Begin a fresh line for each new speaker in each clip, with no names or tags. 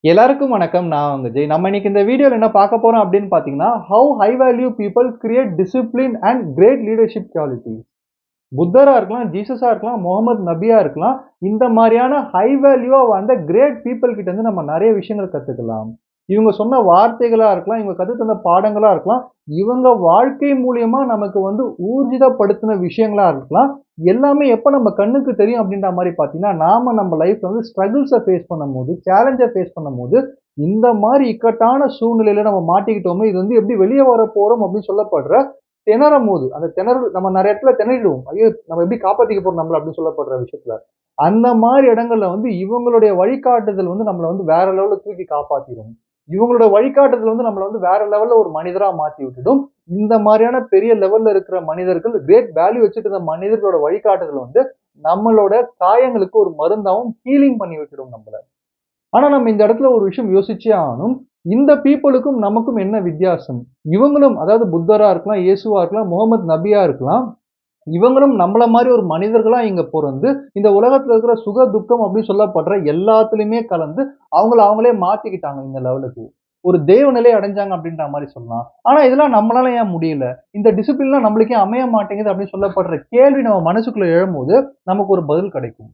எல்லாருக்கும் வணக்கம். நான் உங்க ஜெய். நம்ம இன்னைக்கு இந்த வீடியோல என்ன பார்க்க போறோம் அப்படின்னு பார்த்தீங்கன்னா, how high value people create discipline and great leadership qualities. புத்தரா இருக்கலாம், ஜீசஸா இருக்கலாம், முகமது நபியா இருக்கலாம். இந்த மாரியான ஹை வேல்யூவா வாழ்ந்த கிரேட் பீப்பிள் கிட்ட இருந்து நம்ம நெறைய விஷயங்கள் கத்துக்கலாம். இவங்க சொன்ன வார்த்தைகளா இருக்கலாம், இவங்க கத்து தந்த பாடங்களா இருக்கலாம், இவங்க வாழ்க்கை மூலியமா நமக்கு ஊர்ஜிதப்படுத்தின விஷயங்களா இருக்கலாம். எல்லாமே எப்ப நம்ம கண்ணுக்கு தெரியும் அப்படின்ற மாரி பார்த்தீங்கன்னா, நாம நம்ம லைஃப்ல ஸ்ட்ரகிள்ஸ ஃபேஸ் பண்ணும்போது, சேலஞ்ச ஃபேஸ் பண்ணும்போது, இந்த மாரி இக்கட்டான சூழ்நிலையில நம்ம மாட்டிக்கிட்டோமே, இது எப்படி வெளிய வரப்போறோம் அப்படின்னு சொல்லப்படுற திணறும்போது, அந்த திணறல் நம்ம நெறைய இடத்துல திணறிடுவோம். ஐயோ! நம்ம எப்படி காப்பாத்திக்க போறோம் நம்மள அப்படின்னு சொல்லப்படுற விஷயத்துல. அந்த மாரி இடங்கள்ல இவங்களுடைய வழிகாட்டுதல் நம்மள வேற லெவல்ல தூக்கி காப்பாத்திரும். இவங்களோட வழிகாட்டுதல் நம்மள வேற லெவல்ல ஒரு மனிதரா மாத்தி விட்டுடும். இந்த மாரியான பெரிய லெவல்ல இருக்கிற மனிதர்கள், கிரேட் வேல்யூ வச்சுட்டு இருந்த மனிதர்களோட வழிகாட்டுதல் நம்மளோட காயங்களுக்கு ஒரு மருந்தாவும் ஹீலிங் பண்ணி விட்டுடும் நம்மள. ஆனா நம்ம இந்த இடத்துல ஒரு விஷயம் யோசிச்சே ஆகணும். இந்த பீப்பிளுக்கும் நமக்கும் என்ன வித்தியாசம்? இவங்களும் அதாவது புத்தரா இருக்கலாம், இயேசுவா இருக்கலாம், முகமது நபியா இருக்கலாம். இவங்களும் நம்மள மாரி ஒரு மனிதர்களா இங்க பொறந்து, இந்த உலகத்துல இருக்கிற சுக, துக்கம் அப்படின்னு சொல்லப்படுற எல்லாத்துலயுமே கலந்து, அவங்கள அவங்களே மாத்திக்கிட்டாங்க இந்த லெவலுக்கு. ஒரு தெய்வ நிலை அடைஞ்சாங்க அப்படின்ற மாரி சொல்லலாம். ஆனா இதெல்லாம் நம்மளால ஏன் முடியல? இந்த டிசிப்ளின்லாம் நம்மளுக்கு ஏன் அமைய மாட்டேங்குது அப்படின்னு சொல்லப்படுற கேள்வி நம்ம மனசுக்குள்ள எழும்போது, நமக்கு ஒரு பதில் கிடைக்கும்.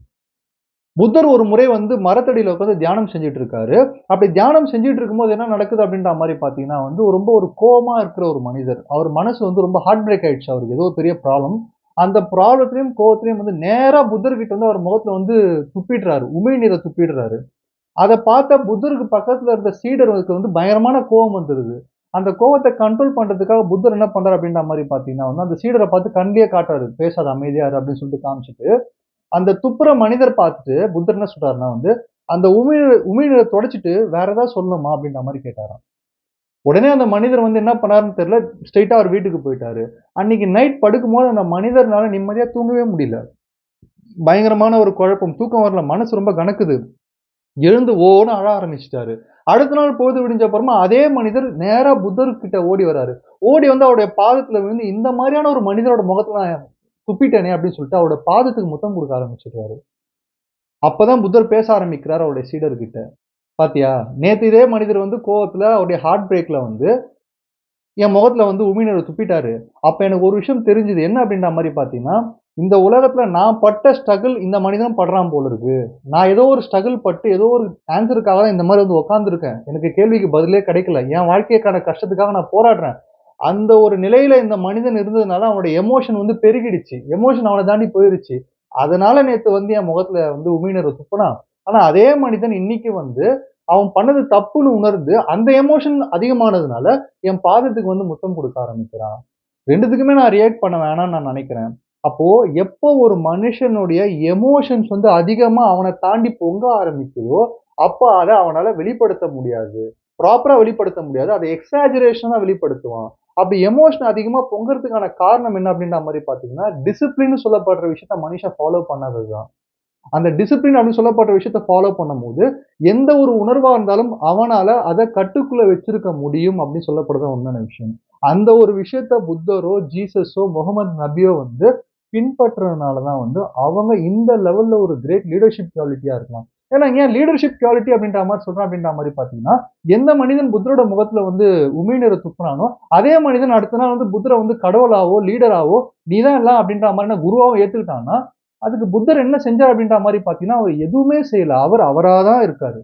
புத்தர் ஒரு முறை மரத்தடியில உட்கார்ந்து தியானம் செஞ்சுட்டு இருக்காரு. அப்படி தியானம் செஞ்சுட்டு இருக்கும்போது என்ன நடக்குது அப்படின்ற மாரி பார்த்தீங்கன்னா ரொம்ப ஒரு கோவமா இருக்கிற ஒரு மனிதர். அவர் மனசு ரொம்ப ஹார்ட் பிரேக் ஆயிடுச்சு அவருக்கு. ஏதோ பெரிய ப்ராப்ளம். அந்த ப்ராப்ளத்திலயும், கோவத்திலயும் நேரா புத்தர்கிட்ட அவர் முகத்துல துப்பிடுறாரு. உமிழ்நீரை துப்பிடுறாரு. அத பார்த்த புத்தருக்கு பக்கத்துல இருந்த சீடர்களுக்கு பயங்கரமான கோவம் வந்துருது. அந்த கோவத்த கண்ட்ரோல் பண்றதுக்காக புத்தர் என்ன பண்றாரு அப்படின்ற மாரி பார்த்தீங்கன்னா அந்த சீடர பார்த்து கண்லயே காட்டுறாரு. "பேசாத அமைதியா இரு" அப்படின்னு சொல்லிட்டு காமிச்சுட்டு. அந்த துப்புற மனிதர் பார்த்துட்டு புத்தர் என்ன சொல்றாருன்னா அந்த உமிழ்நீர தொடச்சுட்டு வேற ஏதாவது சொல்லணுமா? அப்படின்ற மாரி கேட்டாராம். உடனே அந்த மனிதர் என்ன பண்ணாருன்னு தெரியல. ஸ்ட்ரெயிட்டா அவர் வீட்டுக்கு போயிட்டாரு. அன்னைக்கு நைட் படுக்கும்போது அந்த மனிதர்னால நிம்மதியா தூங்கவே முடியல. பயங்கரமான ஒரு குழப்பம். தூக்கம் வரல. மனசு ரொம்ப கனக்குது. எழுந்து ஓன்னு அழ ஆரம்பிச்சுட்டாரு. அடுத்த நாள் பொழுது விடிஞ்ச அப்புறமா அதே மனிதர் நேரா புத்தர் கிட்ட ஓடி வராரு. ஓடி அவருடைய பாதத்துல விழுந்து, இந்த மாரியான ஒரு மனிதரோட முகத்துல நான் துப்பிட்டேனே அப்படின்னு சொல்லிட்டு அவரோட பாதத்துக்கு முத்தம் குடுக்க ஆரம்பிச்சுட்டாரு. அப்பதான் புத்தர் பேச ஆரம்பிக்கிறாரு அவருடைய சீடர்கிட்ட. "பாத்தியா, நேத்து இதே மனிதர் கோவத்துல அவருடைய ஹார்ட் பிரேக்ல என் முகத்துல உமிழ்நீர துப்பிட்டாரு. அப்ப எனக்கு ஒரு விஷயம் தெரிஞ்சது. என்ன அப்படின்ற மாரி பாத்தீங்கன்னா, இந்த உலகத்துல நான் பட்ட ஸ்ட்ரகிள் இந்த மனிதனும் படுறான் போல இருக்கு. நான் ஏதோ ஒரு ஸ்ட்ரகிள் பட்டு ஏதோ ஒரு ஆன்ஸருக்காக தான் இந்த மாரி உட்கார்ந்துருக்கேன். எனக்கு கேள்விக்கு பதிலே கிடைக்கல. என் வாழ்க்கைக்கான கஷ்டத்துக்காக நான் போராடுறேன். அந்த ஒரு நிலையில இந்த மனிதன் இருந்ததுனால அவனுடைய எமோஷன் பெருகிடுச்சு. எமோஷன் அவன தாண்டி போயிருச்சு. அதனால நேத்து என் முகத்துல உமிழ்நீர துப்புனான். ஆனா அதே மனிதன் இன்னைக்கு அவன் பண்ணது தப்புன்னு உணர்ந்து, அந்த எமோஷன் அதிகமானதுனால, என் பாதத்துக்கு முத்தம் குடுக்க ஆரம்பிக்கிறான். 2த்துக்குமே நான் ரியாக்ட் பண்ண வேணாம்னு நான் நெனைக்கிறேன். அப்போ எப்போ ஒரு மனுஷனுடைய எமோஷன்ஸ் அதிகமா அவன தாண்டி பொங்க ஆரம்பிக்குதோ, அப்ப அத அவனால வெளிப்படுத்த முடியாது. ப்ராப்பரா வெளிப்படுத்த முடியாது. அத எக்ஸாஜரேஷனா வெளிப்படுத்துவான். அப்படி எமோஷன் அதிகமா பொங்குறதுக்கான காரணம் என்ன அப்படின்ற மாரி பார்த்தீங்கன்னா, டிசிப்ளின்னு சொல்லப்படுற விஷயத்த மனுஷன் ஃபாலோ பண்ணாதது தான். அந்த டிசிப்ளின் அப்படின்னு சொல்லப்பட்ட விஷயத்த ஃபாலோ பண்ணும்போது, எந்த ஒரு உணர்வா இருந்தாலும் அவனால அத கட்டுக்குள்ள வச்சிருக்க முடியும் அப்படின்னு சொல்லப்படுறது உண்மையான விஷயம். அந்த ஒரு விஷயத்த புத்தரோ, ஜீசஸோ, முகமது நபியோ பின்பற்றதுனால தான் அவங்க இந்த லெவல்ல ஒரு கிரேட் லீடர்ஷிப் குவாலிட்டியா இருக்கலாம். ஏன்னா ஏன் லீடர்ஷிப் குவாலிட்டி அப்படின்ற மாரி சொல்றேன் அப்படின்ற மாரி பார்த்தீங்கன்னா, எந்த மனிதன் புத்தரோட முகத்துல உமிழ்நீர துப்புனானோ, அதே மனிதன் அடுத்த நாள் புத்தர கடவுளாவோ, லீடராவோ, நீ தான் எல்லாம் அப்படின்ற மாரி குருவாவோ ஏத்துக்கிட்டான்னா, அதுக்கு புத்தர் என்ன செஞ்சார் அப்படின்ற மாரி பார்த்தீங்கன்னா, அவர் எதுவுமே செய்யல. அவர் அவரா தான் இருக்காரு.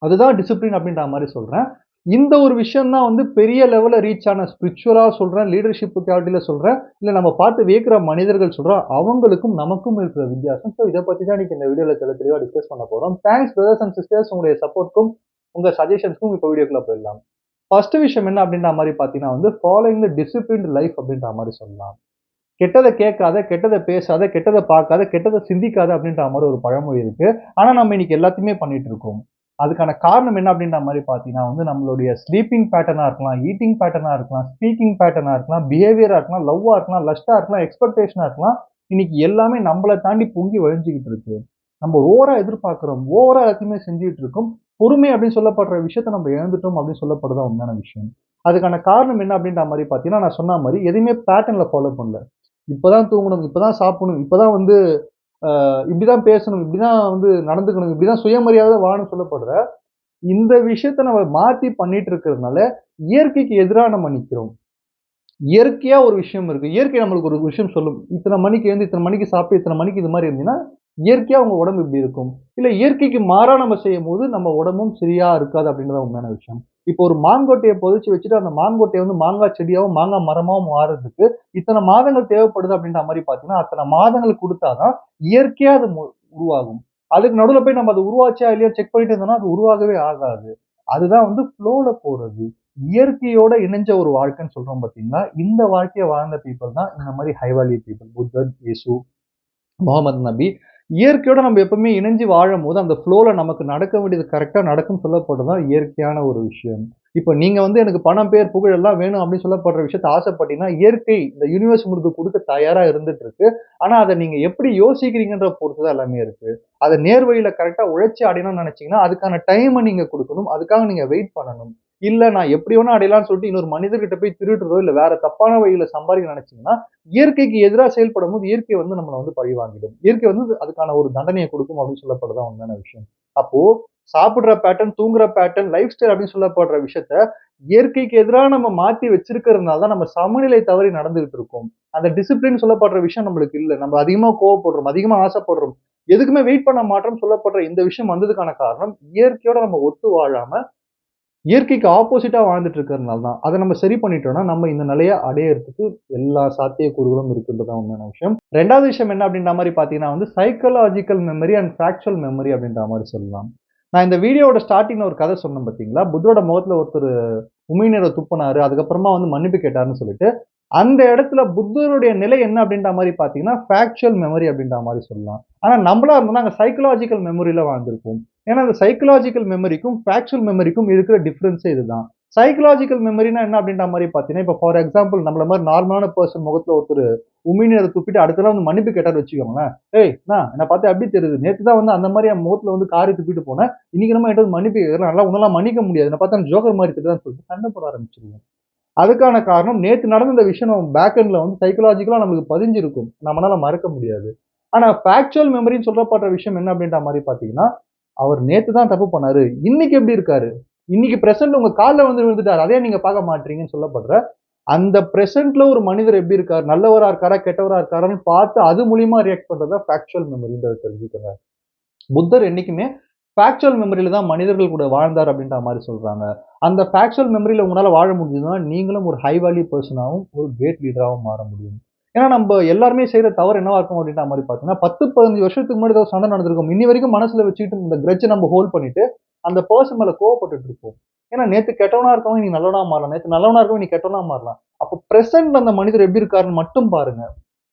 அதுதான் டிசிப்ளின் அப்படின்ற மாரி சொல்றேன். இந்த ஒரு விஷயம் தான் பெரிய லெவல்ல ரீச் ஆன ஸ்பிரிச்சுவலா சொல்றேன், லீடர்ஷிப் குவாலிட்டில சொல்றேன். இல்ல நம்ம பார்த்து வியக்கிற மனிதர்கள் சொல்றேன். அவங்களுக்கும் நமக்கும் இருக்கிற வித்தியாசம். ஸோ இத பத்தி தான் இன்னைக்கு இந்த வீடியோல தெளிவா டிஸ்கஸ் பண்ண போறோம். தேங்க்ஸ் பிரதர்ஸ் அண்ட் சிஸ்டர்ஸ் உங்களுடைய சப்போர்ட்க்கும், உங்க சஜஷன்ஸ்க்கும் இப்ப வீடியோக்குள்ள போயிடலாம். ஃபர்ஸ்ட் விஷயம் என்ன அப்படின்ற மாரி பார்த்தீங்கன்னா ஃபாலோயிங் த டிசிப்ளின்ட் லைஃப் அப்படின்ற மாரி சொல்லலாம். கெட்டத கேட்காத, கெட்டத பேசாத, கெட்டத பார்க்காத, கெட்டத சிந்திக்காத அப்படின்ற மாரி ஒரு பழமொழி இருக்கு. ஆனா நம்ம இன்னைக்கு எல்லாத்தையுமே பண்ணிட்டு இருக்கோம். அதுக்கான காரணம் என்ன அப்படின்ற மாரி பார்த்தீங்கன்னா நம்மளுடைய ஸ்லீப்பிங் பேட்டர்னா இருக்கலாம், ஈட்டிங் பேட்டர்னா இருக்கலாம், ஸ்பீக்கிங் பேட்டர்னா இருக்கலாம், பிஹேவியரா இருக்கலாம், லவ்வா இருக்கலாம், லஸ்ட்டா இருக்கலாம், எக்ஸ்பெக்டேஷனா இருக்கலாம். இன்னைக்கு எல்லாமே நம்மள தாண்டி பொங்கி வழிஞ்சுகிட்டு இருக்கு. நம்ம ஓவரா எதிர்பார்க்கிறோம். ஓவரா எல்லாத்தையுமே செஞ்சுட்டு இருக்கோம். பொறுமை அப்படின்னு சொல்லப்படுற விஷயத்த நம்ம இழந்துட்டோம் அப்படின்னு சொல்லப்படுறது தான் உண்மையான விஷயம். அதுக்கான காரணம் என்ன அப்படின்ற மாரி பார்த்தீங்கன்னா, நான் சொன்ன மாரி எதையுமே பேட்டர்ன்ல ஃபாலோ பண்ணல. இப்பதான் தூங்கணும், இப்பதான் சாப்பிடணும், இப்பதான் இப்படிதான் பேசணும், இப்படிதான் நடந்துக்கணும், இப்படிதான் சுயமரியாதை வாழணும்னு சொல்லப்படுற இந்த விஷயத்த நம்ம மாத்தி பண்ணிட்டு இருக்கிறதுனால இயற்கைக்கு எதிரா நம்ம நிக்கிறோம். இயற்கையா ஒரு விஷயம் இருக்கு. இயற்கை நம்மளுக்கு ஒரு விஷயம் சொல்லும். இத்தன மணிக்கு எழுந்து, இத்தன மணிக்கு சாப்பிட்டு, இத்தன மணிக்கு இது மாரி இருந்தீங்கன்னா, இயற்கையா உங்க உடம்பு இப்படி இருக்கும். இல்ல இயற்கைக்கு மாறா நம்ம செய்யும்போது, நம்ம உடம்பும் சரியா இருக்காது அப்படின்றது தான் உண்மையான விஷயம். இப்போ ஒரு மாங்கொட்டைய பொதைச்சு வச்சுட்டு, அந்த மாங்கொட்டை வந்து மாங்கா செடியாவும், மாங்கா மரமாவும் மாறுறதுக்கு, இத்தன மாதங்கள் தேவைப்படுது அப்படின்ற மாரி பார்த்தீங்கன்னா, அத்தன மாதங்கள் குடுத்தா தான் இயற்கையா அது உருவாகும். அதுக்கு நடுவுல போய் நம்ம அது உருவாச்சா இல்லையா செக் பண்ணிட்டு இருந்தோம்னா, அது உருவாகவே ஆகாது. அதுதான் வந்து ஃப்ளோல போறது. இயற்கையோட இணைஞ்ச ஒரு வாழ்க்கைன்னு சொல்றோம் பார்த்தீங்களா? இந்த வாழ்க்கைய வாழ்ந்த பீப்பிள் தான் இந்த மாரி ஹை வேல்யூ பீப்பிள். புத்தர், இயேசு, முகமது நபி. இயற்கையோட நம்ம எப்பவுமே இணைஞ்சு வாழும்போது, அந்த ஃப்ளோல நமக்கு நடக்க வேண்டியது கரெக்ட்டா நடக்கும்னு சொல்லப்படுறது தான் இயற்கையான ஒரு விஷயம். இப்ப நீங்க வந்து எனக்கு பணம், பேர், புகழ் எல்லாம் வேணும் அப்படின்னு சொல்லப்படுற விஷயத்த ஆசைப்பட்டீங்கன்னா, இயற்கை இந்த யூனிவர்ஸ் உங்களுக்கு குடுக்க தயாரா இருந்துட்டு இருக்கு. ஆனா, அத நீங்க எப்படி யோசிக்கிறீங்கன்ற பொறுத்து தான் எல்லாமே இருக்கு. அத நேர் வழியில கரெக்ட்டா உழைச்சு அடையணும்னு நெனச்சீங்கன்னா, அதுக்கான டைம நீங்க குடுக்கணும். அதுக்காக நீங்க வெயிட் பண்ணணும். இல்ல நான் எப்படி வேணா அடையலாம்னு சொல்லிட்டு இன்னொரு மனிதர்கிட்ட போய் திருடுறதோ, இல்ல வேற தப்பான வழியில சம்பாரிக்க நெனச்சீங்கன்னா, இயற்கைக்கு எதிரா செயல்படும்போது, இயற்கை வந்து நம்மள வந்து பழி வாங்கிடும். இயற்கை வந்து அதுக்கான ஒரு தண்டனைய குடுக்கும் அப்படின்னு சொல்லப்படுறது தான் உண்மையான விஷயம். அப்போ சாப்பிடுற பேட்டர்ன், தூங்குற பேட்டர்ன், லைஃப் ஸ்டைல் அப்படின்னு சொல்லப்படுற விஷயத்த, இயற்கைக்கு எதிரா நம்ம மாத்தி வச்சிருக்கிறதுனால தான் நம்ம சமநிலை தவறி நடந்துகிட்டு இருக்கோம். அந்த டிசிப்ளின் சொல்லப்படுற விஷயம் நம்மளுக்கு இல்ல. நம்ம அதிகமா கோவப்படுறோம், அதிகமா ஆசைப்படுறோம். எதுக்குமே வெயிட் பண்ண மாட்டோம்னு சொல்லப்படுற இந்த விஷயம் வந்ததுக்கான காரணம், இயற்கையோட நம்ம ஒத்து வாழாம இயற்கைக்கு ஆப்போசிட்டா வாழ்ந்துட்டு இருக்கிறதுனால தான். அத நம்ம சரி பண்ணிட்டோம்னா, நம்ம இந்த நிலைய அடையறதுக்கு எல்லா சாத்தியக்கூறுகளும் இருக்குன்றது தான் உண்மையான விஷயம். 2வது விஷயம் என்ன அப்படின்ற மாரி பார்த்தீங்கன்னா வந்து, psychological memory and factual memory அப்படின்ற மாரி சொல்லலாம். நான் இந்த வீடியோவோட ஸ்டார்ட்டிங்ல ஒரு கதை சொன்னேன் பார்த்தீங்களா? புத்தரோட முகத்துல ஒருத்தரு உமிழ்நீர துப்புனாரு. அதுக்கப்புறமா வந்து மன்னிப்பு கேட்டாருன்னு சொல்லிட்டு. அந்த இடத்துல புத்தருடைய நிலை என்ன அப்படின்ற மாரி பார்த்தீங்கன்னா, ஃபேக்சுவல் மெமரி அப்படின்ற மாரி சொல்லலாம். ஆனா நம்பளா இருந்தோம்னா, அங்க சைக்காலஜிக்கல் மெமரில வாழ்ந்திருப்போம். ஏன்னா, அந்த சைக்காலஜிக்கல் மெமரிக்கும், ஃபேக்சுவல் மெமரிக்கும் இருக்கிற டிஃபரன்ஸே இதுதான். சைக்காலஜிக்கல் மெமரினா என்ன அப்படின்ற மாரி பார்த்தீங்கன்னா, இப்ப ஃபார் எக்ஸாம்பிள் நம்மள மாரி நார்மலான பெர்சன் முகத்துல ஒருத்தரு உமிழ்நீர துப்பிட்டு அடுத்த நாள் வந்து மன்னிப்பு கேட்டாருன்னு வச்சுக்கோங்களேன். "ஏய் என்ன பார்த்தா எப்படி தெரியுது? நேத்து தான் வந்து அந்த மாரி என் முகத்துல வந்து காரி துப்பிட்டு போன. இன்னைக்கு என்னமோ என்ட்ட வந்து மன்னிப்பு கேட்கிறேன். நல்லா உன்னலாம் மன்னிக்க முடியாது. என்ன பார்த்தா ஜோக்கர் மாரி தெரியுதான்னு" சொல்லிட்டு சண்டை போட ஆரம்பிச்சுருவோம். அதுக்கான காரணம் நேத்து நடந்த இந்த விஷயம் நம்ம பேக் எண்ட்ல வந்து சைக்காலஜிக்கலா நம்மளுக்கு பதிஞ்சிருக்கும். நம்மனால மறக்க முடியாது. ஆனா ஃபேக்சுவல் மெமரின்னு சொல்லப்படுற விஷயம் என்ன அப்படின்ற மாரி பார்த்தீங்கன்னா, அவர் நேத்து தான் தப்பு பண்ணாரு. இன்னைக்கு எப்படி இருக்காரு? இன்னைக்கு பிரசன்ட் உங்க கால்ல வந்து விழுந்துட்டாரு. அதே நீங்க பார்க்க மாட்றீங்கன்னு சொல்லப்படுற, அந்த பிரசன்ட்ல ஒரு மனிதர் எப்படி இருக்காரு? நல்லவரா இருக்காரா? கெட்டவரா இருக்காரான்னு பார்த்து அது மூலியமா ரியாக்ட் பண்றது தான் ஃபேக்சுவல் மெமரின்றத தெரிஞ்சுக்கங்க. புத்தர் என்னைக்குமே ஃபேக்சுவல் மெமரியில தான் மனிதர்கள் கூட வாழ்ந்தார் அப்படின்ற மாரி சொல்றாங்க. அந்த ஃபேக்சுவல் மெமரியில உங்களால வாழ முடிஞ்சதுன்னா, நீங்களும் ஒரு ஹை வேல்யூ பெர்சனாவும், ஒரு கிரேட் லீடராவும் மாற முடியும். ஏன்னா, நம்ப எல்லாருமே செய்ற தவறு என்னவா இருக்கும் அப்படின்ற மாரி பார்த்தீங்கன்னா, 10, 15 வருஷத்துக்கு முன்னாடி ஏதோ சண்டை நடந்திருக்கும். இன்னி வரைக்கும் மனசுல வச்சுக்கிட்டு இந்த கிரட்ஜ நம்ம ஹோல்ட் பண்ணிட்டு, அந்த பெர்சன் மேல கோவப்பட்டுட்டு இருப்போம். ஏன்னா, நேத்து கெட்டவனா இருக்கவன் இன்னைக்கு நல்லவனா மாறலாம். நேத்து நல்லவனா இருக்கவன் இன்னைக்கு கெட்டவனா மாறலாம். அப்போ பிரசன்ட்ல அந்த மனிதர் எப்படி இருக்காருன்னு மட்டும் பாருங்க.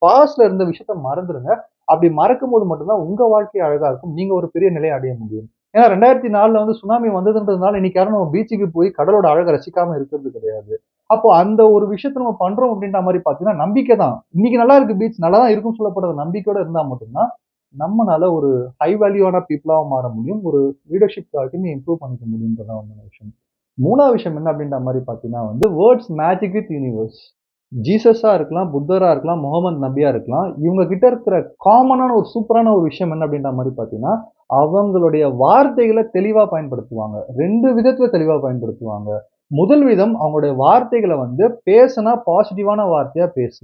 பாஸ்ட்ல இருந்த விஷயத்த மறந்துருங்க. அப்படி மறக்கும்போது மட்டும் தான் உங்க வாழ்க்கை அழகா இருக்கும். நீங்க ஒரு பெரிய நிலைய அடைய முடியும். ஏன்னா 2004ல வந்து சுனாமி வந்ததுன்றதுனால இன்னைக்கு யாரும் நம்ம பீச்சுக்கு போய் கடலோட அழக ரசிக்காம இருக்கிறது கிடையாது. அப்போ அந்த ஒரு விஷயத்த நம்ம பண்றோம் அப்படின்ற மாரி பார்த்தீங்கன்னா, நம்பிக்கை தான். இன்னைக்கு நல்லா இருக்கு பீச் நல்லா தான் இருக்கும்னு சொல்லப்படுற நம்பிக்கையோட இருந்தா மட்டும் தான், நம்மனால ஒரு ஹை வேல்யூவான பீப்பிளாவா மாற முடியும். ஒரு லீடர்ஷிப் குவாலிட்டியுமே இம்ப்ரூவ் பண்ணிக்க முடியும்ன்றது தான் உண்மையான விஷயம். 3வது விஷயம் என்ன அப்படின்ற மாரி பார்த்தீங்கன்னா வந்து, வேர்ட்ஸ் மேஜிக் வித் யூனிவர்ஸ். ஜீசஸா இருக்கலாம், புத்தரா இருக்கலாம், முகமது நபியா இருக்கலாம். இவங்க கிட்ட இருக்கிற காமனான ஒரு சூப்பரான ஒரு விஷயம் என்ன அப்படின்ற மாரி பார்த்தீங்கன்னா, அவங்களுடைய வார்த்தைகள தெளிவா பயன்படுத்துவாங்க. 2 விதத்துல தெளிவா பயன்படுத்துவாங்க. முதல் விதம் அவங்களுடைய வார்த்தைகள வந்து பேசுனா பாசிட்டிவான வார்த்தையா பேசு.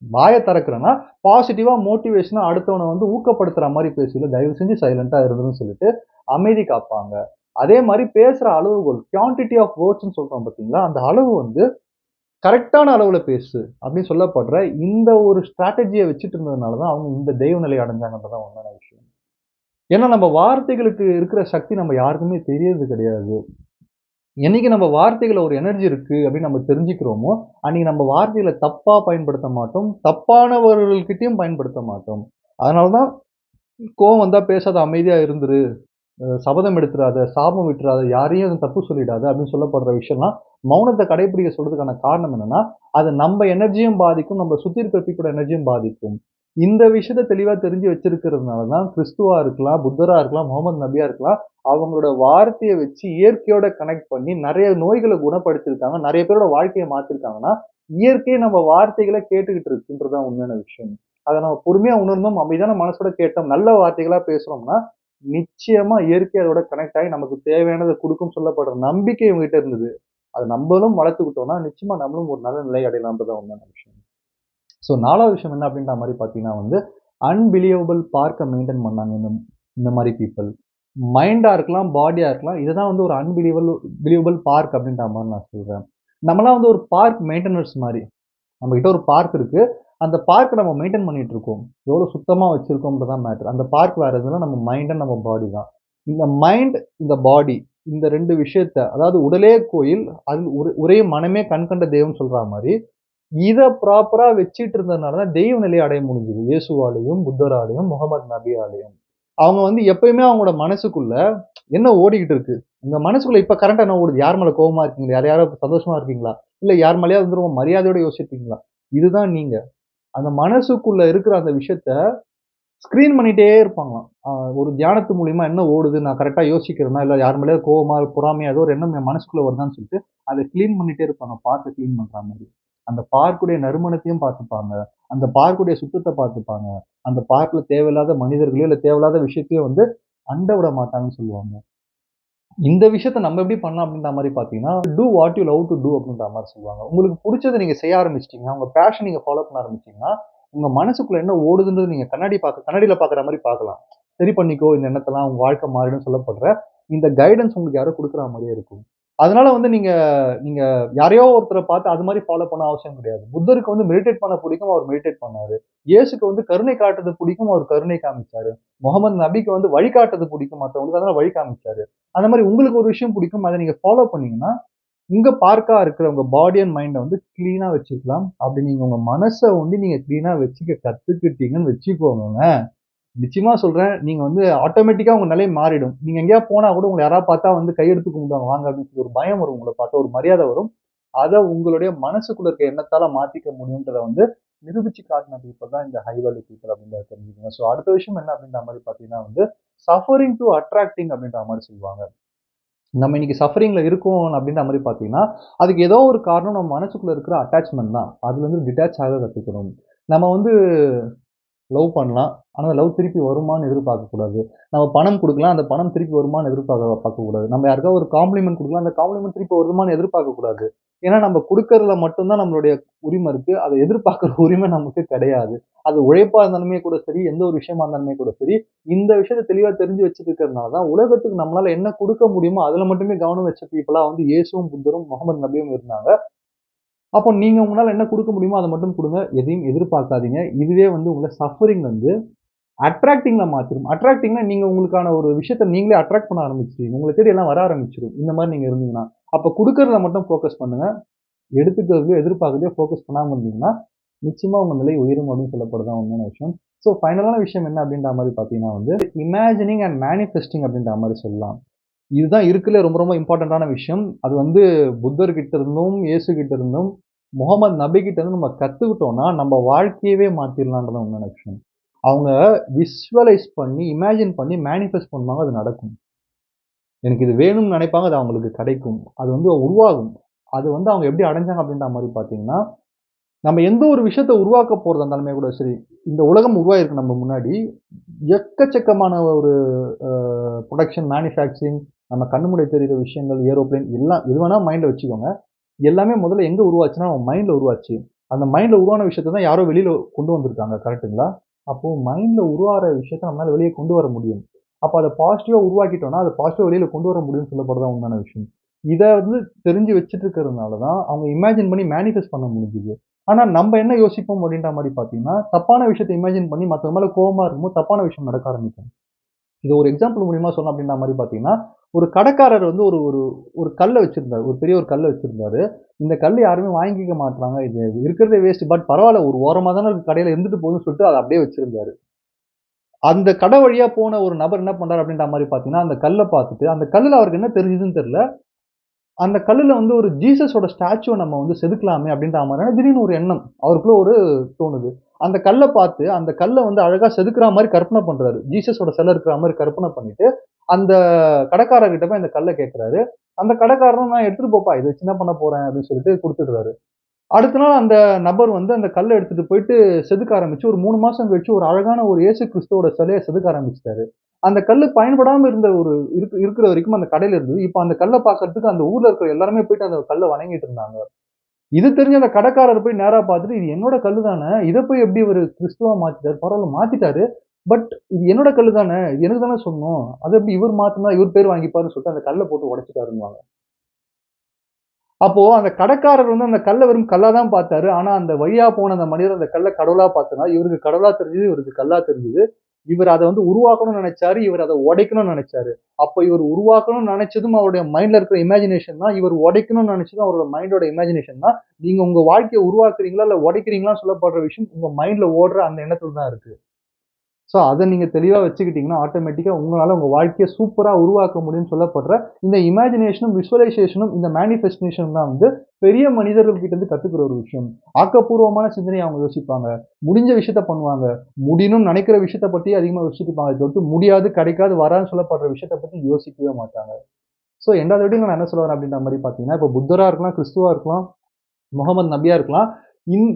வாய திறக்கிறேன்னா, பாசிட்டிவா மோட்டிவேஷனா அடுத்தவன வந்து ஊக்கப்படுத்துற மாரி பேசு. இல்ல தயவு செஞ்சு சைலன்ட்டா இருந்துருன்னு சொல்லிட்டு அமைதி காப்பாங்க. அதே மாரி பேசுற அளவுகோல் குவான்டிட்டி ஆஃப் வேர்ட்ஸ்ன்னு சொல்றோம் பார்த்தீங்களா, அந்த அளவு வந்து கரெக்ட்டான அளவுல பேசு அப்படின்னு சொல்லப்படுற இந்த ஒரு ஸ்ட்ராட்டஜிய வச்சுட்டு இருந்ததுனால தான் அவங்க இந்த தெய்வ நிலை அடைஞ்சாங்கன்றது தான் உண்மையான விஷயம். ஏன்னா நம்ம வார்த்தைகளுக்கு இருக்கிற சக்தி நம்ம யாருக்குமே தெரியறது கிடையாது. என்னைக்கு நம்ம வார்த்தைகள்ல ஒரு எனர்ஜி இருக்கு அப்படின்னு நம்ம தெரிஞ்சுக்கிறோமோ, அன்னைக்கு நம்ம வார்த்தைகள தப்பா பயன்படுத்த மாட்டோம். தப்பானவர்கள்கிட்டயும் பயன்படுத்த மாட்டோம். அதனால தான் கோவம் வந்தா பேசாத அமைதியா இருந்துரு. சபதம் எடுத்துறாத, சாபம் விட்டுறாத, யாரையும் எதுவும் தப்பு சொல்லிடாத அப்படின்னு சொல்லப்படுற விஷயம்லாம், மௌனத்த கடைபிடிக்க சொல்றதுக்கான காரணம் என்னன்னா, அது நம்ம எனர்ஜியும் பாதிக்கும், நம்ம சுத்தி இருக்கிற பீப்பிளோட எனர்ஜியும் பாதிக்கும். இந்த விஷயத்த தெளிவா தெரிஞ்சு வச்சிருக்கிறதுனால தான் கிறிஸ்துவா இருக்கலாம், புத்தரா இருக்கலாம், முகமது நபியா இருக்கலாம், அவங்களோட வார்த்தைய வச்சு இயற்கையோட கனெக்ட் பண்ணி நெறைய நோய்கள குணப்படுத்தியிருக்காங்க. நெறைய பேரோட வாழ்க்கைய மாத்திருக்காங்கன்னா, இயற்கையே நம்ம வார்த்தைகள கேட்டுக்கிட்டு இருக்குன்றது தான் உண்மையான விஷயம். அத நம்ம பொறுமையா உணர்ந்தோம், அமைதியான மனசோட கேட்டோம், நல்ல வார்த்தைகளா பேசுறோம்னா, நிச்சயமா இயற்கை அதோட கனெக்ட் ஆகி நமக்கு தேவையானதை குடுக்கும்னு சொல்லப்படுற நம்பிக்கை இவங்ககிட்ட இருந்தது. அத நம்பளும் வளர்த்துக்கிட்டோம்னா, நிச்சயமா நம்மளும் ஒரு நல்ல நிலை அடையலாம்ன்றது தான் உண்மையான விஷயம். ஸோ 4வது விஷயம் என்ன அப்படின்ற மாரி பார்த்தீங்கன்னா வந்து, அன்பிலீவபிள் பார்க்க மெயின்டெயின் பண்ணாங்க இந்த இந்த மாரி பீப்பிள். மைண்டா இருக்கலாம், பாடியா இருக்கலாம். இதுதான் வந்து ஒரு பிலீவபிள் பார்க் அப்படின்ற மாரி நான் சொல்றேன். நம்மலாம் வந்து ஒரு பார்க் மெயின்டெனர்ஸ் மாரி. நம்மகிட்ட ஒரு பார்க் இருக்கு. அந்த பார்க்க நம்ம மெயின்டெயின் பண்ணிட்டு இருக்கோம். எவ்வளோ சுத்தமா வச்சிருக்கோம்ன்றது தான் மேட்டர். அந்த பார்க் வேற எதுவும் இல்ல. நம்ம மைண்ட் அண்ட் நம்ம பாடி தான். இந்த மைண்ட், இந்த பாடி இந்த 2 விஷயத்த அதாவது உடலே கோயில், அதில் ஒரே மனமே கண்கண்ட தெய்வம்னு சொல்றா மாரி, இத ப்ராப்பரா வச்சுட்டு இருந்ததுனால தான் தெய்வ நிலைய அடைய முடிஞ்சது. இயேசுவாலயும், புத்தராலயும், முகமது நபியாலயும். அவங்க வந்து எப்பயுமே அவங்களோட மனசுக்குள்ள என்ன ஓடிக்கிட்டு இருக்கு? உங்க மனசுக்குள்ள இப்ப கரண்ட்டா என்ன ஓடுது? யார் மேல கோவமா இருக்கீங்களா? யாரையாவது சந்தோஷமா இருக்கீங்களா? இல்ல யார் மேலயாவது வந்து ரொம்ப மரியாதையோட யோசிப்பீங்களா? இதுதான் நீங்க. அந்த மனசுக்குள்ள இருக்கிற அந்த விஷயத்த ஸ்க்ரீன் பண்ணிட்டே இருப்பாங்களாம். ஒரு தியானத்து மூலியமா என்ன ஓடுது? நான் கரெக்ட்டா யோசிக்கிறேனா? இல்ல யார் மேலயாவது கோவமா, பொறாமையா ஏதோ ஒரு எண்ணம் என் மனசுக்குள்ள வருதான்னு சொல்லிட்டு, அத கிளீன் பண்ணிட்டே இருப்பாங்க. பார்க்க கிளீன் பண்ற மாரி. அந்த பார்க்குடைய நறுமணத்தையும் பார்த்துப்பாங்க. அந்த பார்க்குடைய சுத்தத்த பார்த்துப்பாங்க. அந்த பார்க்ல தேவையில்லாத மனிதர்களையோ, இல்ல தேவையில்லாத விஷயத்தையோ வந்து அண்ட விட மாட்டாங்கன்னு சொல்லுவாங்க. இந்த விஷயத்த நம்ம எப்படி பண்ணலாம் அப்படின்ற மாரி பார்த்தீங்கன்னா, do what you love to do அப்படின்ற மாரி சொல்லுவாங்க. உங்களுக்கு புடிச்சத நீங்க செய்ய ஆரம்பிச்சுட்டீங்கன்னா, உங்க பேஷன் நீங்க ஃபாலோ பண்ண ஆரம்பிச்சீங்கன்னா, உங்க மனசுக்குள்ள என்ன ஓடுதுன்றது நீங்க கண்ணாடியில பார்க்குற மாரி பார்க்கலாம். சரி பண்ணிக்கோ இந்த எண்ணத்தெல்லாம் உங்க வாழ்க்கை மாறிடும்னு சொல்லப்படுற இந்த கைடன்ஸ் உங்களுக்கு யாரோ குடுக்குற மாரியே இருக்கும். அதனால வந்து நீங்க நீங்க யாரையோ ஒருத்தர பார்த்து அது மாரி ஃபாலோ பண்ண அவசியம் கிடையாது. புத்தருக்கு வந்து மெடிடேட் பண்ண பிடிக்கும். அவர் மெடிடேட் பண்ணாரு. இயேசுக்கு வந்து கருணை காட்டுறது பிடிக்கும். அவர் கருணை காமிச்சாரு. முகமது நபிக்கு வந்து வழிகாட்டுறது பிடிக்கும் மத்தவங்களுக்கு. அதனால வழி காமிச்சாரு. அந்த மாரி உங்களுக்கு ஒரு விஷயம் பிடிக்கும். அத நீங்க ஃபாலோ பண்ணீங்கன்னா, உங்க பார்க்கா இருக்கிற உங்க பாடி அண்ட் மைண்ட வந்து கிளீனா வச்சுக்கலாம். அப்படி நீங்க உங்க மனச வந்து நீங்க கிளீனா வச்சுக்க கத்துக்கிட்டீங்கன்னு வச்சுக்கோங்கங்க. நிச்சயமா சொல்றேன். நீங்க வந்து ஆட்டோமேட்டிக்கா உங்க நிலை மாறிடும். நீங்க எங்கேயாவது போனா கூட உங்கள யாராவது பார்த்தா வந்து கையெடுத்து கும்பிடுவாங்க. வாங்க அப்படின்னு சொல்லி ஒரு பயம் வரும். உங்கள பார்த்தா ஒரு மரியாதை வரும். அத உங்களுடைய மனசுக்குள்ள இருக்க எண்ணத்தால மாத்திக்க முடியும்ன்றத வந்து நிரூபிச்சு காட்டின பீப்பிள் தான் இந்த ஹை வேல்யூ பீப்பிள் அப்படின்றத தெரிஞ்சுக்கங்க. ஸோ அடுத்த விஷயம் என்ன அப்படின்ற மாரி பார்த்தீங்கன்னா வந்து, சஃபரிங் டூ அட்ராக்டிங் அப்படின்ற மாரி சொல்லுவாங்க. நம்ம இன்னைக்கு சஃபரிங்ல இருக்கோம் அப்படின்ற மாரி பார்த்தீங்கன்னா, அதுக்கு ஏதோ ஒரு காரணம் நம்ம மனசுக்குள்ள இருக்கிற அட்டாச்மென்ட் தான். அதுலருந்து டிட்டாச் ஆக கத்துக்கணும். நம்ம வந்து லவ் பண்ணலாம். ஆனா லவ் திருப்பி வருமான்னு எதிர்பார்க்கக்கூடாது. நம்ம பணம் குடுக்கலாம். அந்த பணம் திருப்பி வருமான்னு பார்க்கக்கூடாது. நம்ம யாருக்காவது ஒரு காம்ப்ளிமெண்ட் குடுக்கலாம். அந்த காம்ப்ளிமெண்ட் திருப்பி வருமான்னு எதிர்பார்க்கக்கூடாது. ஏன்னா நம்ம குடுக்கறதுல மட்டும் தான் நம்மளுடைய உரிமை இருக்கு. அத எதிர்பார்க்கிற உரிமை நமக்கு கிடையாது. அது உழைப்பா இருந்தாலுமே கூட சரி, எந்த ஒரு விஷயமா இருந்தாலுமே கூட சரி, இந்த விஷயத்த தெளிவா தெரிஞ்சு வச்சிருக்கிறதுனால தான் உலகத்துக்கு நம்மளால என்ன குடுக்க முடியுமோ, அதுல மட்டுமே கவனம் வச்ச பீப்பிளா வந்து இயேசுவும், புத்தரும், முகமது நபியும் இருந்தாங்க. அப்போ நீங்க உங்களால என்ன குடுக்க முடியுமோ அத மட்டும் குடுங்க. எதையும் எதிர்பார்க்காதீங்க. இதுவே வந்து உங்கள சஃபரிங் வந்து அட்ராக்டிங்ல மாத்திரும். அட்ராக்டிங்னா நீங்க உங்களுக்கான ஒரு விஷயத்த நீங்களே அட்ராக்ட் பண்ண ஆரம்பிச்சுருவீங்க. உங்கள தேடி எல்லாம் வர ஆரம்பிச்சுரும். இந்த மாரி நீங்க இருந்தீங்கன்னா. அப்ப குடுக்கறதுல மட்டும் ஃபோக்கஸ் பண்ணுங்க. எடுத்துக்கிறதையோ, எதிர்பார்க்கிறதையோ ஃபோக்கஸ் பண்ணாம இருந்தீங்கன்னா, நிச்சயமா உங்க நிலை உயரும் அப்படின்னு சொல்லப்படுறது தான் உண்மையான விஷயம். ஸோ ஃபைனலான விஷயம் என்ன அப்படின்ற மாரி பார்த்தீங்கன்னா வந்து, இமேஜினிங் அண்ட் மேனிஃபெஸ்டிங் அப்படின்ற மாரி சொல்லலாம். இதுதான் இருக்கறதுலே ரொம்ப ரொம்ப இம்பார்ட்டன்ட்டான விஷயம். அது வந்து புத்தர் கிட்ட இருந்தும், இயேசு கிட்ட இருந்தும், முகமது நபி கிட்ட இருந்தும் நம்ம கத்துக்கிட்டோம்னா, நம்ம வாழ்க்கையவே மாத்திரலாம்ன்றது தான் உண்மையான விஷயம். அவங்க விசுவலைஸ் பண்ணி, இமேஜின் பண்ணி, மேனிஃபெஸ்ட் பண்ணுவாங்க. அது நடக்கும். எனக்கு இது வேணும்னு நெனைப்பாங்க. அது அவங்களுக்கு கிடைக்கும். அது வந்து உருவாகும். அது வந்து அவங்க எப்படி அடைஞ்சாங்க அப்படின்ற மாரி பார்த்தீங்கன்னா, நம்ம எந்த ஒரு விஷயத்த உருவாக்க போறதா இருந்தாலுமே கூட சரி, இந்த உலகம் உருவாகிருக்கு நம்ம முன்னாடி. எக்கச்சக்கமான ஒரு அ புரொடக்ஷன், மேனுஃபேக்சரிங் நம்ம கண்ணு முன்னாடி தெரியிற விஷயங்கள், ஏரோப்ளேன் எல்லாம் எது வேணா மைண்ட்ல வச்சுக்கோங்க. எல்லாமே முதல்ல எங்க உருவாச்சுன்னா, நம்ம மைண்ட்ல உருவாச்சு. அந்த மைண்ட்ல உருவான விஷயத்த தான் யாரோ வெளியில கொண்டு வந்திருக்காங்க. கரெக்ட்டுங்களா? அப்போ மைண்ட்ல உருவாற விஷயத்த நம்மளால வெளிய கொண்டு வர முடியும். அப்ப அத பாசிட்டிவா உருவாக்கிட்டோம்னா, அத பாசிட்டிவா வெளியில கொண்டு வர முடியும்னு சொல்லப்படுறது தான் உண்மையான விஷயம். இத வந்து தெரிஞ்சு வச்சுட்டு இருக்கிறதுனால தான், அவங்க இமேஜின் பண்ணி மேனிஃபெஸ்ட் பண்ண முடிஞ்சுது. ஆனா நம்ம என்ன யோசிப்போம் அப்படின்ற மாரி பார்த்தீங்கன்னா, தப்பான விஷயத்த இமேஜின் பண்ணி மத்தவங்க மேல கோவமா இருக்கும்போது தப்பான விஷயம் நடக்க ஆரம்பிக்கும். இது ஒரு எக்ஸாம்பிள் மூலியமா சொல்லணும் அப்படின்ற மாரி பார்த்தீங்கன்னா, ஒரு கடைக்காரர் வந்து ஒரு ஒரு ஒரு கல்ல வச்சிருந்தாரு. ஒரு பெரிய ஒரு கல்ல வச்சிருந்தாரு. இந்த கல்லு யாருமே வாங்கிக்க மாட்றாங்க. இது இருக்கிறதே வேஸ்ட். பட் பரவால்ல ஒரு ஓரமா தானே இருக்கு கடையில இருந்துட்டு போகுதுன்னு சொல்லிட்டு அத அப்படியே வச்சிருந்தாரு. அந்த கடை வழியா போன ஒரு நபர் என்ன பண்றாரு அப்படின்ற மாரி பார்த்தீங்கன்னா, அந்த கல்ல பார்த்துட்டு, அந்த கல்லுல அவருக்கு என்ன தெரிஞ்சதுன்னு தெரியல. அந்த கல்லுல வந்து ஒரு ஜீசஸோட ஸ்டாச்சுவ நம்ம வந்து செதுக்கலாமே அப்படின்ற மாரியான திடீர்னு ஒரு எண்ணம். அவருக்குள்ள ஒரு தோணுது. அந்த கல்ல பார்த்து, அந்த கல்ல வந்து அழகா செதுக்குற மாரி கற்பனை பண்றாரு. ஜீசஸோட சிலை இருக்கிற மாரி கற்பனை பண்ணிட்டு, அந்த கடைக்காரர்கிட்ட போய் அந்த கல்ல கேட்கிறாரு. அந்த கடைக்காரரும் "நான் எடுத்துட்டு போப்பா. இத வச்சு என்ன பண்ண போறேன்?" அப்படின்னு சொல்லிட்டு குடுத்துடுறாரு. அடுத்த நாள் அந்த நபர் வந்து அந்த கல்ல எடுத்துட்டு போயிட்டு செதுக்க ஆரம்பிச்சு, ஒரு 3 மாசம் கழிச்சு ஒரு அழகான ஒரு இயேசு கிறிஸ்துவோட சிலைய செதுக்க ஆரம்பிச்சுட்டாரு. அந்த கல்லு பயன்படாம இருந்த ஒரு இருக்கிற வரைக்கும் அந்த கடையில இருந்தது. இப்ப அந்த கல்ல பார்க்கறதுக்கு அந்த ஊர்ல இருக்கிற எல்லாருமே போயிட்டு அந்த கல்ல வணங்கிட்டு இருந்தாங்க. இது தெரிஞ்ச அந்த கடைக்காரர் போய் நேரா பார்த்துட்டு, "இது என்னோட கல்லு தானே. இத போய் எப்படி இவரு கிறிஸ்துவா மாத்திட்டாரு? பரவால்ல மாத்திட்டாரு. பட் இது என்னோட கல்லு தானே. இது எனக்கு தானே சொந்தம். அத எப்படி இவர் மாத்துனா இவர் பேர் வாங்கிப்பாருன்னு" சொல்லிட்டு அந்த கல்ல போட்டு உடைச்சுட்டாருன்னுவாங்க. அப்போ அந்த கடைக்காரர் வந்து அந்த கல்ல வெறும் கல்லா தான் பார்த்தாரு. ஆனா அந்த வழியா போன அந்த மனிதர் அந்த கல்ல கடவுளா பார்த்தனால, இவருக்கு கடவுளா தெரிஞ்சது, இவருக்கு கல்லா தெரிஞ்சது. இவர் அத வந்து உருவாக்கணும்னு நெனைச்சாரு. இவர் அத உடைக்கணும்னு நெனைச்சாரு. அப்ப இவர் உருவாக்கணும்னு நெனைச்சதும் அவருடைய மைண்ட்ல இருக்கிற இமேஜினேஷன் தான். இவர் உடைக்கணும்னு நெனைச்சதும் அவரோட மைண்டோட இமேஜினேஷன் தான். நீங்க உங்க வாழ்க்கைய உருவாக்குறீங்களா, இல்ல உடைக்கிறீங்களான்னு சொல்லப்படுற விஷயம் உங்க மைண்ட்ல ஓடுற அந்த எண்ணத்துல தான் இருக்கு. ஸோ, அத நீங்க தெளிவா வச்சுக்கிட்டீங்கன்னா, ஆட்டோமேட்டிக்கா உங்களால உங்க வாழ்க்கைய சூப்பரா உருவாக்க முடியும்னு சொல்லப்படுற இந்த இமேஜினேஷனும், விசுவலைசேஷனும், இந்த மேனிஃபெஸ்டேஷனும் தான் வந்து பெரிய மனிதர்கள் கிட்ட இருந்து கத்துக்கிற ஒரு விஷயம். ஆக்கப்பூர்வமான சிந்தனைய அவங்க யோசிப்பாங்க. முடிஞ்ச விஷயத்த பண்ணுவாங்க. முடியணும்னு நெனைக்கிற விஷயத்த பத்தி அதிகமா யோசிச்சிருப்பாங்க. தவிர்த்து முடியாது, கிடைக்காது, வராதுன்னு சொல்லப்படுற விஷயத்த பத்தி யோசிக்கவே மாட்டாங்க. ஸோ, 2வது வீடியோல நான் என்ன சொல்ல வரேன் அப்படின்ற மாரி பார்த்தீங்கன்னா, இப்ப புத்தரா இருக்கலாம், கிறிஸ்துவா இருக்கலாம், முகமது நபியா இருக்கலாம்.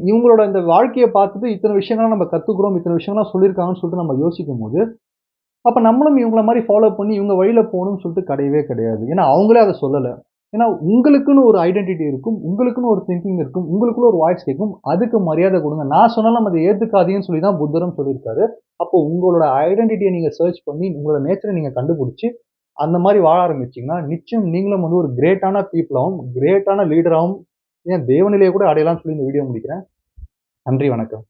இவங்களோட இந்த வாழ்க்கைய பார்த்துட்டு இத்தன விஷயங்கள்லாம் நம்ம கத்துக்குறோம், இத்தன விஷயங்கள்லாம் சொல்லியிருக்காங்கன்னு சொல்லிட்டு நம்ம யோசிக்கும்போது, அப்ப நம்மளும் இவங்கள மாரி ஃபாலோ பண்ணி இவங்க வழியில போணும்னு சொல்லிட்டு கிடையவே கிடையாது. ஏன்னா அவங்களே அத சொல்லல. ஏன்னா உங்களுக்குன்னு ஒரு ஐடென்டிட்டி இருக்கும். உங்களுக்குன்னு ஒரு திங்கிங் இருக்கும். உங்களுக்குள்ள ஒரு வாய்ஸ் கேட்கும். அதுக்கு மரியாதை குடுங்க. நான் சொன்னாலும் அத ஏத்துக்காதீங்கன்னு சொல்லி தான் புத்தரும் சொல்லியிருக்காரு. அப்போ உங்களோட ஐடென்டிட்டிய நீங்க சர்ச் பண்ணி, உங்களோட நேச்சர நீங்க கண்டுபிடிச்சு, அந்த மாரி வாழ ஆரம்பிச்சீங்கன்னா, நிச்சயம் நீங்களும் வந்து ஒரு கிரேட்டான பீப்பிளாவும், கிரேட்டான லீடராவும், ஏன் தேவநிலைய கூட அடையலாம்னு சொல்லி இந்த வீடியோ முடிக்கிறேன். நன்றி, வணக்கம்.